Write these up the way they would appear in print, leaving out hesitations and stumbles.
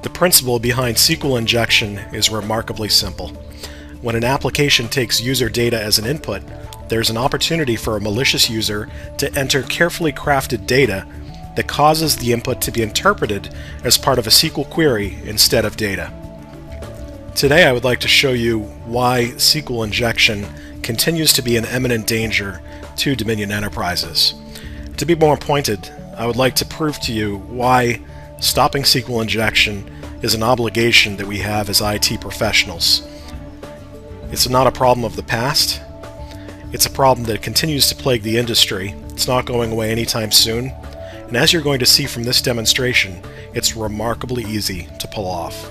The principle behind SQL injection is remarkably simple. When an application takes user data as an input, there's an opportunity for a malicious user to enter carefully crafted data that causes the input to be interpreted as part of a SQL query instead of data. Today I would like to show you why SQL injection continues to be an imminent danger to Dominion enterprises. To be more pointed, I would like to prove to you why stopping SQL injection is an obligation that we have as IT professionals. It's not a problem of the past. It's a problem that continues to plague the industry. It's not going away anytime soon. And as you're going to see from this demonstration, it's remarkably easy to pull off.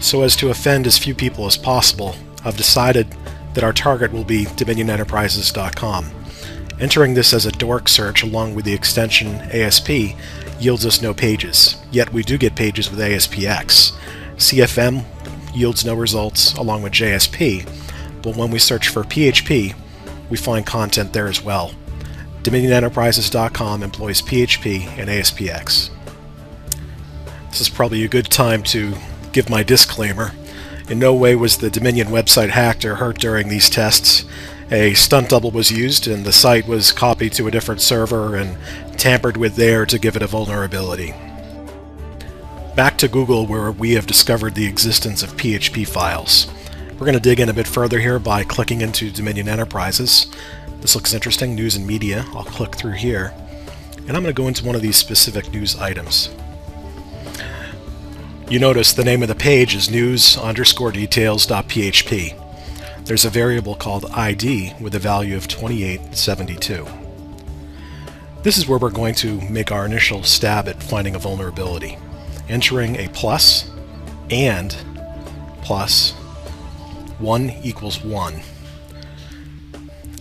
So as to offend as few people as possible, I've decided that our target will be DominionEnterprises.com. Entering this as a dork search along with the extension ASP yields us no pages, yet we do get pages with ASPX. CFM yields no results along with JSP, but when we search for PHP, we find content there as well. DominionEnterprises.com employs PHP and ASPX. This is probably a good time to give my disclaimer. In no way was the Dominion website hacked or hurt during these tests. A stunt double was used and the site was copied to a different server and tampered with there to give it a vulnerability. Back to Google, where we have discovered the existence of PHP files. We're going to dig in a bit further here by clicking into Dominion Enterprises. This looks interesting, news and media. I'll click through here and I'm going to go into one of these specific news items. You notice the name of the page is news_details.php. There's a variable called ID with a value of 2872. This is where we're going to make our initial stab at finding a vulnerability. Entering a plus and plus 1 equals 1.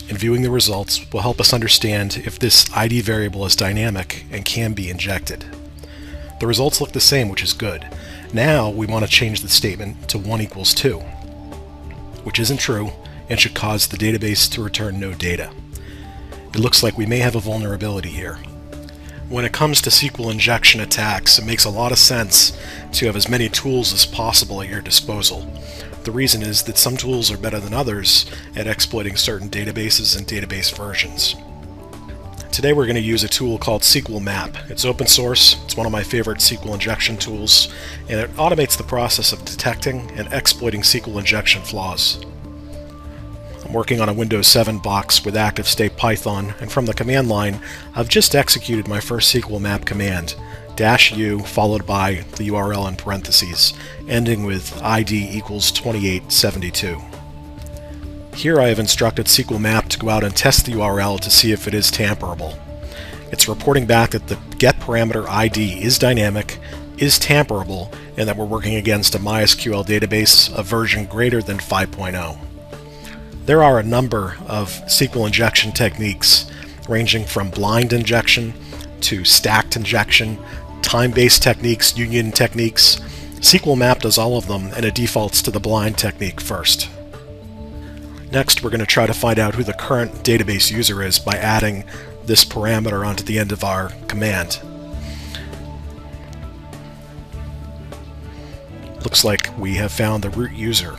And viewing the results will help us understand if this ID variable is dynamic and can be injected. The results look the same, which is good. Now we want to change the statement to 1 equals 2, which isn't true and should cause the database to return no data. It looks like we may have a vulnerability here. When it comes to SQL injection attacks, it makes a lot of sense to have as many tools as possible at your disposal. The reason is that some tools are better than others at exploiting certain databases and database versions. Today we're going to use a tool called SQL Map. It's open source, it's one of my favorite SQL injection tools, and it automates the process of detecting and exploiting SQL injection flaws. I'm working on a Windows 7 box with active state Python, and from the command line I've just executed my first SQL Map command, -u followed by the URL in parentheses, ending with ID equals 2872. Here I have instructed SQL Map to go out and test the URL to see if it is tamperable. It's reporting back that the get parameter ID is dynamic, is tamperable, and that we're working against a MySQL database of version greater than 5.0. There are a number of SQL injection techniques ranging from blind injection to stacked injection, time-based techniques, union techniques. SQL Map does all of them and it defaults to the blind technique first. Next, we're going to try to find out who the current database user is by adding this parameter onto the end of our command. Looks like we have found the root user.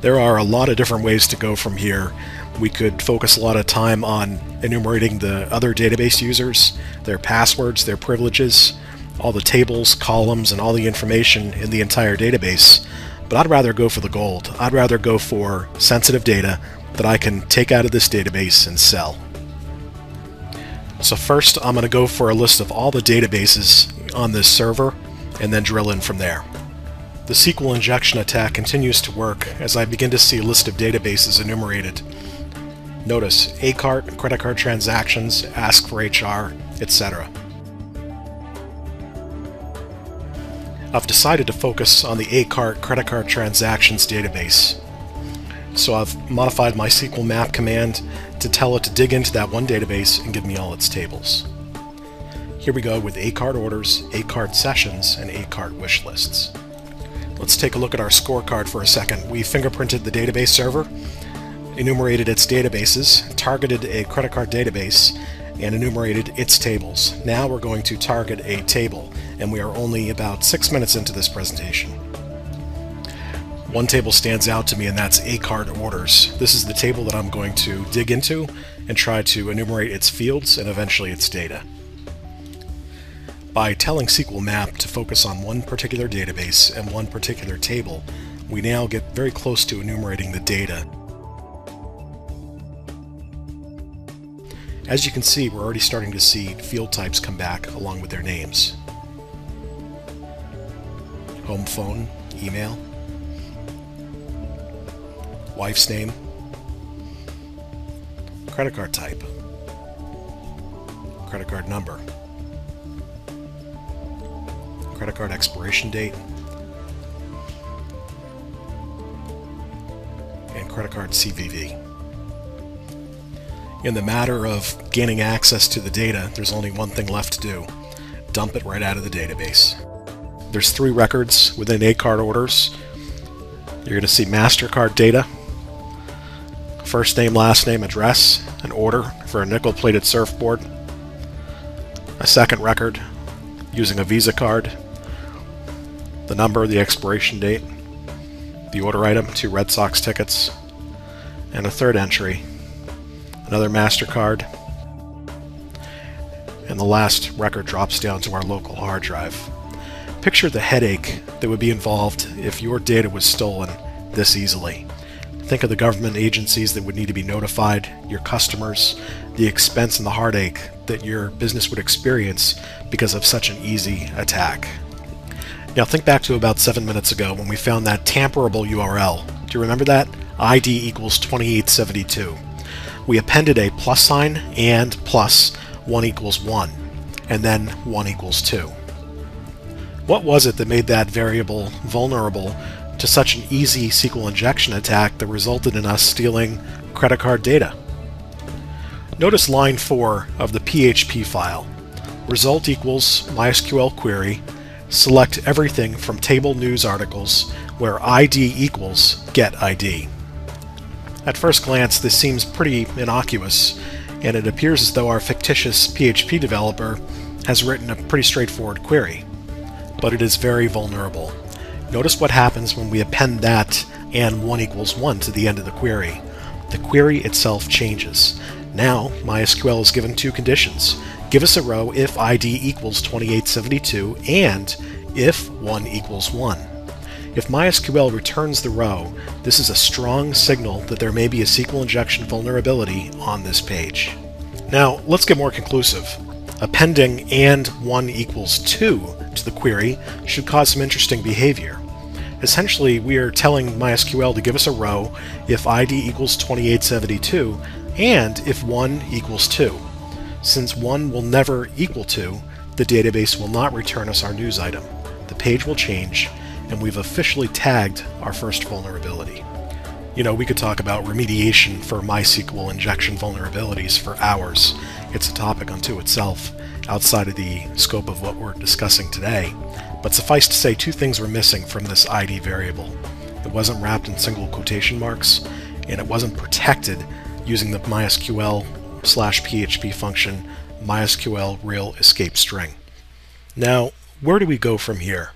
There are a lot of different ways to go from here. We could focus a lot of time on enumerating the other database users, their passwords, their privileges, all the tables, columns, and all the information in the entire database. But I'd rather go for the gold. I'd rather go for sensitive data that I can take out of this database and sell. So first I'm going to go for a list of all the databases on this server and then drill in from there. The SQL injection attack continues to work as I begin to see a list of databases enumerated. Notice ACART, credit card transactions, ask for HR, etc. I've decided to focus on the ACART credit card transactions database. So I've modified my SQL Map command to tell it to dig into that one database and give me all its tables. Here we go with ACART orders, ACART sessions, and ACART wish lists. Let's take a look at our scorecard for a second. We fingerprinted the database server. enumerated its databases, targeted a credit card database, and enumerated its tables. Now we're going to target a table, and we are only about 6 minutes into this presentation. One table stands out to me, and that's A-card orders. This is the table that I'm going to dig into and try to enumerate its fields and eventually its data. By telling SQL Map to focus on one particular database and one particular table, we now get very close to enumerating the data. As you can see, we're already starting to see field types come back along with their names. Home phone, email, wife's name, credit card type, credit card number, credit card expiration date, and credit card CVV. In the matter of gaining access to the data, there's only one thing left to do: dump it right out of the database. There's 3 records within A-card orders. You're going to see MasterCard data, first name, last name, address, an order for a nickel-plated surfboard, a second record using a Visa card, the number, the expiration date, the order item, 2 Red Sox tickets, and a third entry, another MasterCard, and the last record drops down to our local hard drive. Picture the headache that would be involved if your data was stolen this easily. Think of the government agencies that would need to be notified, your customers, the expense and the heartache that your business would experience because of such an easy attack. Now think back to about 7 minutes ago when we found that tamperable URL. Do you remember that? ID equals 2872. We appended a plus sign and plus 1 equals 1, and then 1 equals 2. What was it that made that variable vulnerable to such an easy SQL injection attack that resulted in us stealing credit card data? Notice line 4 of the PHP file. Result equals MySQL query. Select everything from table news articles where ID equals get ID. At first glance, this seems pretty innocuous, and it appears as though our fictitious PHP developer has written a pretty straightforward query. But it is very vulnerable. Notice what happens when we append that and 1 equals 1 to the end of the query. The query itself changes. Now, MySQL is given 2 conditions. Give us a row if ID equals 2872 and if 1 equals 1. If MySQL returns the row, this is a strong signal that there may be a SQL injection vulnerability on this page. Now, let's get more conclusive. Appending and 1 equals 2 to the query should cause some interesting behavior. Essentially, we are telling MySQL to give us a row if ID equals 2872 and if 1 equals 2. Since 1 will never equal 2, the database will not return us our news item. The page will change, and we've officially tagged our first vulnerability. You know, we could talk about remediation for MySQL injection vulnerabilities for hours. It's a topic unto itself, outside of the scope of what we're discussing today. But suffice to say, 2 things were missing from this ID variable. It wasn't wrapped in single quotation marks, and it wasn't protected using the MySQL/PHP function MySQL real escape string. Now, where do we go from here?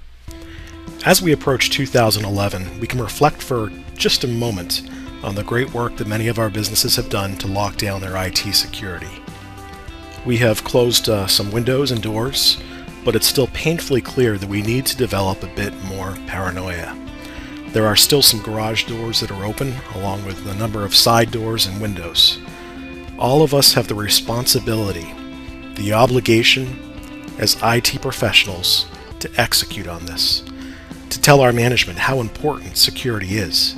As we approach 2011, we can reflect for just a moment on the great work that many of our businesses have done to lock down their IT security. We have closed some windows and doors, but it's still painfully clear that we need to develop a bit more paranoia. There are still some garage doors that are open, along with a number of side doors and windows. All of us have the responsibility, the obligation, as IT professionals, to execute on this, to tell our management how important security is.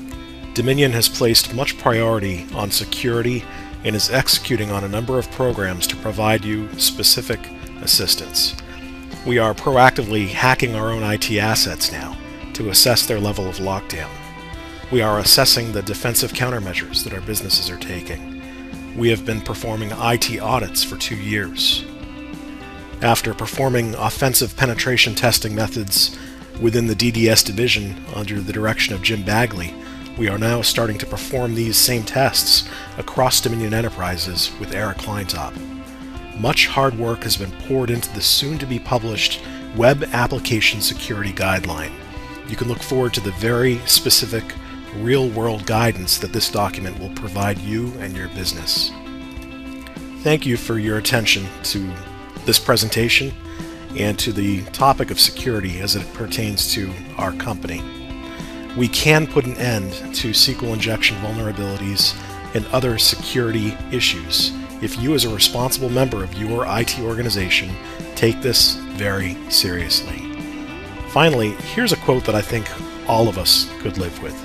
Dominion has placed much priority on security and is executing on a number of programs to provide you specific assistance. We are proactively hacking our own IT assets now to assess their level of lockdown. We are assessing the defensive countermeasures that our businesses are taking. We have been performing IT audits for 2 years. After performing offensive penetration testing methods within the DDS division under the direction of Jim Bagley, We are now starting to perform these same tests across Dominion enterprises with Eric Kleintop. Much hard work has been poured into the soon-to-be-published Web Application Security Guideline. You can look forward to the very specific, real-world guidance that this document will provide you and your business. Thank you for your attention to this presentation and to the topic of security as it pertains to our company. We can put an end to SQL injection vulnerabilities and other security issues if you, as a responsible member of your IT organization, take this very seriously. Finally, here's a quote that I think all of us could live with.